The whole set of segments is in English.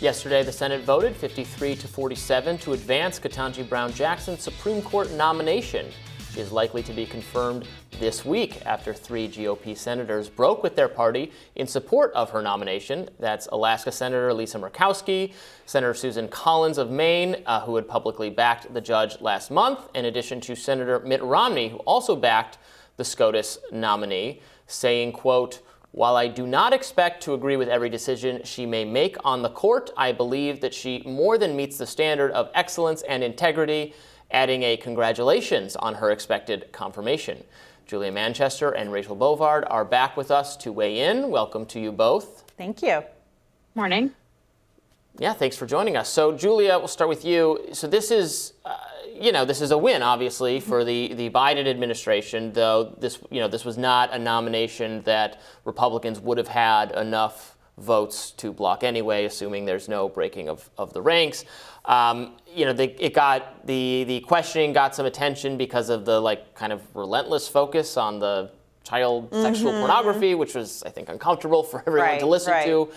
Yesterday, the Senate voted 53-47 to advance Ketanji Brown Jackson's Supreme Court nomination. She is likely to be confirmed this week after 3 GOP senators broke with their party in support of her nomination. That's Alaska Senator Lisa Murkowski, Senator Susan Collins of Maine, who had publicly backed the judge last month, in addition to Senator Mitt Romney, who also backed the SCOTUS nominee, saying, quote, "While I do not expect to agree with every decision she may make on the court, I believe that she more than meets the standard of excellence and integrity," adding a congratulations on her expected confirmation. Julia Manchester and Rachel Bovard are back with us to weigh in. Welcome to you both. Thank you. Morning. Yeah, thanks for joining us. So, Julia, we'll start with you. So this is, this is a win, obviously, for the Biden administration, though this was not a nomination that Republicans would have had enough votes to block anyway, assuming there's no breaking of the ranks. The questioning got some attention because of the kind of relentless focus on the child sexual pornography, which was, I think, uncomfortable for everyone to listen to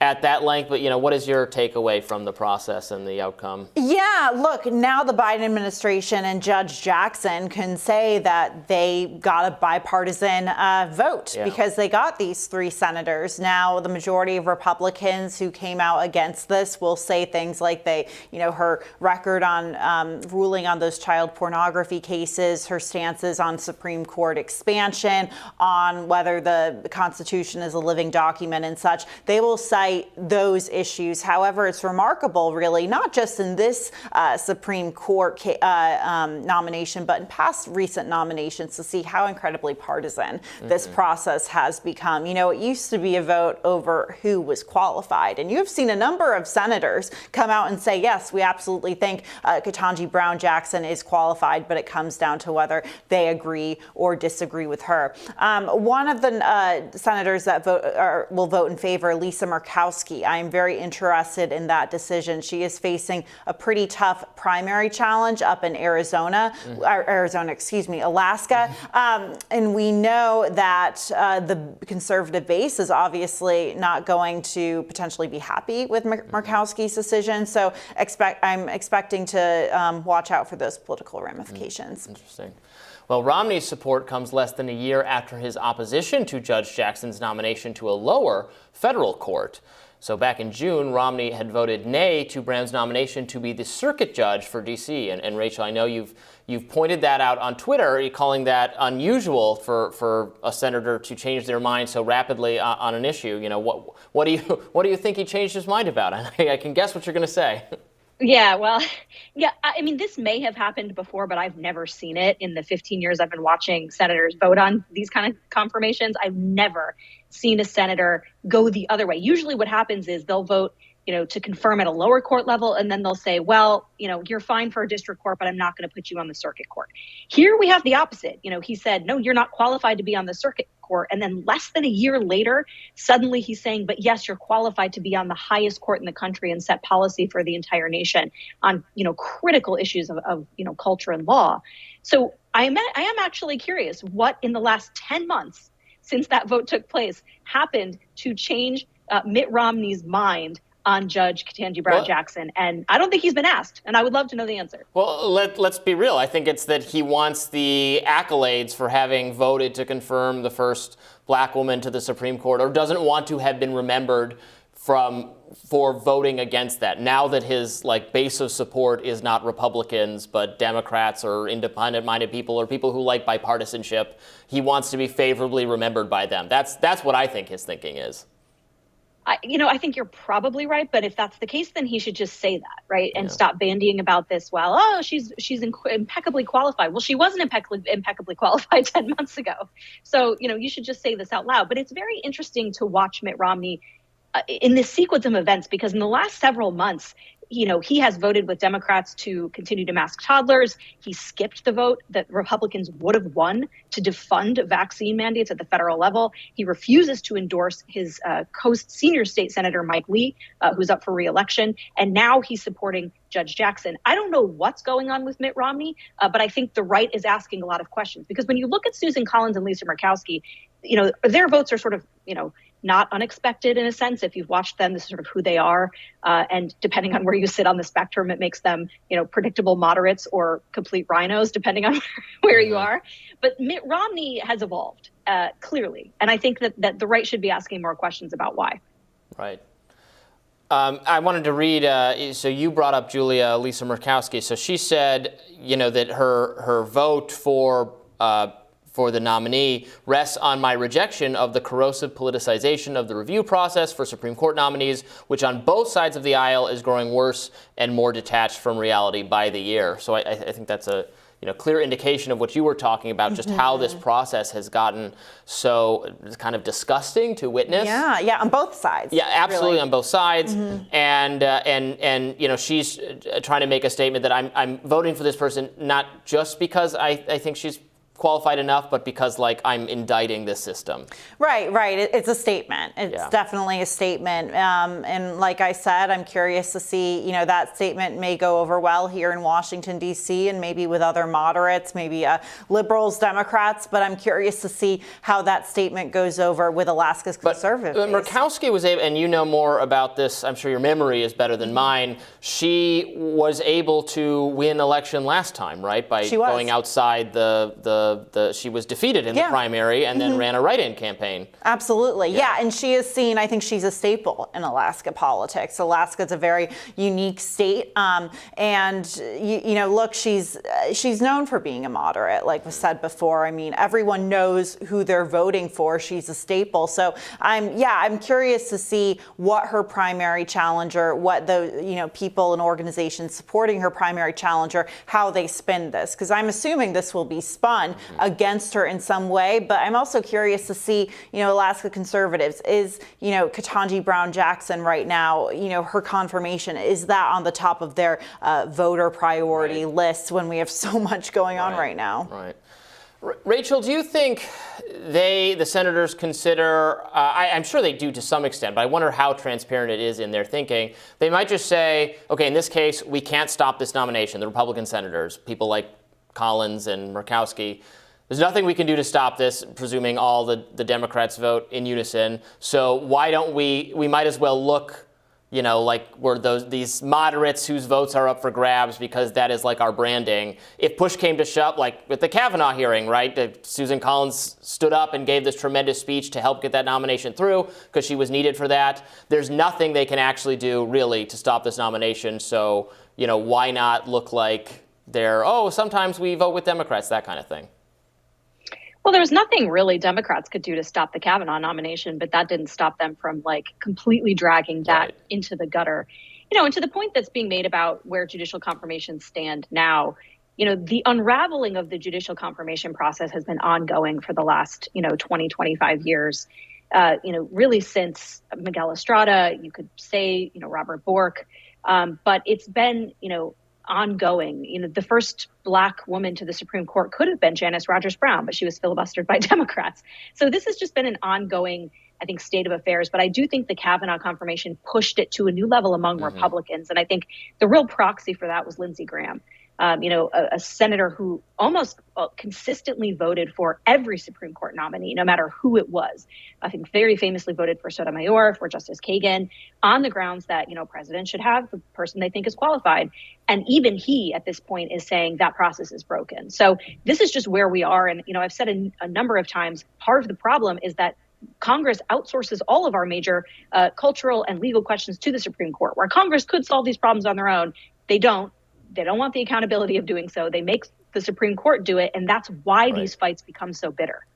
at that length. But, what is your takeaway from the process and the outcome? Yeah, look, now the Biden administration and Judge Jackson can say that they got a bipartisan vote because they got these 3 senators. Now, the majority of Republicans who came out against this will say things like her record on ruling on those child pornography cases, her stances on Supreme Court expansion, on whether the Constitution is a living document and such. They will cite those issues. However, it's remarkable, really, not just in this Supreme Court nomination, but in past recent nominations, to see how incredibly partisan this process has become. It used to be a vote over who was qualified, and you've seen a number of senators come out and say, yes, we absolutely think Ketanji Brown Jackson is qualified, but it comes down to whether they agree or disagree with her. One of the senators that will vote in favor, Lisa Murkowski. I'm very interested in that decision. She is facing a pretty tough primary challenge up in Alaska. And we know that the conservative base is obviously not going to potentially be happy with Murkowski's decision. So I'm expecting to watch out for those political ramifications. Interesting. Well, Romney's support comes less than a year after his opposition to Judge Jackson's nomination to a lower federal court. So back in June, Romney had voted nay to Brown's nomination to be the circuit judge for D.C. And Rachel, I know you've pointed that out on Twitter, calling that unusual for a senator to change their mind so rapidly on an issue. What do you think he changed his mind about? I can guess what you're going to say. Yeah, well, I mean, this may have happened before, but I've never seen it in the 15 years I've been watching senators vote on these kind of confirmations. I've never seen a senator go the other way. Usually what happens is they'll vote, to confirm at a lower court level, and then they'll say, well, you're fine for a district court, but I'm not going to put you on the circuit court. Here we have the opposite. He said, no, you're not qualified to be on the circuit court. And then less than a year later, suddenly he's saying, but yes, you're qualified to be on the highest court in the country and set policy for the entire nation on, critical issues of culture and law. So I am actually curious what in the last 10 months since that vote took place happened to change Mitt Romney's mind on Judge Ketanji Brown Jackson. And I don't think he's been asked, and I would love to know the answer. Well, let's be real. I think it's that he wants the accolades for having voted to confirm the first black woman to the Supreme Court, or doesn't want to have been remembered for voting against that. Now that his base of support is not Republicans, but Democrats or independent-minded people or people who like bipartisanship, he wants to be favorably remembered by them. That's what I think his thinking is. I think you're probably right, but if that's the case, then he should just say that, right? And stop bandying about this. Well, she's impeccably qualified. Well, she wasn't impeccably qualified 10 months ago. So, you should just say this out loud. But it's very interesting to watch Mitt Romney in this sequence of events, because in the last several months, he has voted with Democrats to continue to mask toddlers. He skipped the vote that Republicans would have won to defund vaccine mandates at the federal level. He refuses to endorse his senior state senator, Mike Lee, who's up for re-election. And now he's supporting Judge Jackson. I don't know what's going on with Mitt Romney, but I think the right is asking a lot of questions. Because when you look at Susan Collins and Lisa Murkowski, their votes are sort of, not unexpected in a sense. If you've watched them, this is sort of who they are. And depending on where you sit on the spectrum, it makes them, predictable moderates or complete rhinos, depending on where you are. But Mitt Romney has evolved, clearly. And I think that the right should be asking more questions about why. Right. I wanted to read, so you brought up Julia Lisa Murkowski. So she said, that her vote for the nominee rests on my rejection of the corrosive politicization of the review process for Supreme Court nominees, which on both sides of the aisle is growing worse and more detached from reality by the year. So I think that's a clear indication of what you were talking about, just how this process has gotten so kind of disgusting to witness. Yeah, on both sides. Yeah, absolutely, really. On both sides. And she's trying to make a statement that I'm voting for this person not just because I think she's qualified enough, but because I'm indicting this system. Right. It's a statement. It's definitely a statement. And like I said, I'm curious to see, that statement may go over well here in Washington, D.C. and maybe with other moderates, maybe liberals, Democrats. But I'm curious to see how that statement goes over with Alaska's conservative base. Murkowski was able, and you know more about this, I'm sure your memory is better than mine. She was able to win election last time, right? By going outside she was defeated in the primary and then ran a write-in campaign. Absolutely. Yeah. And she is seen, I think she's a staple in Alaska politics. Alaska's a very unique state. Look, she's known for being a moderate, like was said before. I mean, everyone knows who they're voting for. She's a staple. So I'm curious to see what her primary challenger, what the, people and organizations supporting her primary challenger, how they spin this. Because I'm assuming this will be spun against her in some way, but I'm also curious to see, Alaska conservatives, is, Ketanji Brown Jackson right now, her confirmation, is that on the top of their voter priority list when we have so much going on right now? Right. Rachel, do you think the senators consider, I'm sure they do to some extent, but I wonder how transparent it is in their thinking. They might just say, okay, in this case, we can't stop this nomination. The Republican senators, people like Collins and Murkowski, there's nothing we can do to stop this, presuming all the Democrats vote in unison. So why don't we might as well look, like we're these moderates whose votes are up for grabs because that is our branding. If push came to shove, like with the Kavanaugh hearing, right? Susan Collins stood up and gave this tremendous speech to help get that nomination through because she was needed for that. There's nothing they can actually do really to stop this nomination. So, why not look like sometimes we vote with Democrats, that kind of thing. Well, there was nothing really Democrats could do to stop the Kavanaugh nomination, but that didn't stop them from completely dragging that into the gutter. And to the point that's being made about where judicial confirmations stand now, the unraveling of the judicial confirmation process has been ongoing for the last, 20, 25 years. Really since Miguel Estrada, you could say, Robert Bork, but it's been, ongoing. The first Black woman to the Supreme Court could have been Janice Rogers Brown, but she was filibustered by Democrats. So this has just been an ongoing, I think, state of affairs. But I do think the Kavanaugh confirmation pushed it to a new level among Republicans. And I think the real proxy for that was Lindsey Graham. A senator who almost consistently voted for every Supreme Court nominee, no matter who it was. I think very famously voted for Sotomayor, for Justice Kagan, on the grounds that, presidents should have the person they think is qualified. And even he, at this point, is saying that process is broken. So this is just where we are. And, I've said a number of times, part of the problem is that Congress outsources all of our major cultural and legal questions to the Supreme Court, where Congress could solve these problems on their own. They don't. They don't want the accountability of doing so. They make the Supreme Court do it, and that's why these fights become so bitter.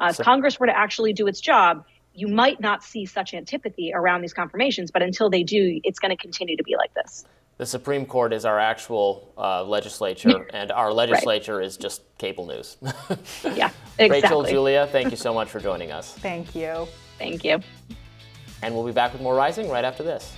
If Congress were to actually do its job, you might not see such antipathy around these confirmations, but until they do, it's going to continue to be like this. The Supreme Court is our actual legislature, and our legislature is just cable news. Yeah, exactly. Rachel, Julia, thank you so much for joining us. Thank you. Thank you. And we'll be back with more Rising right after this.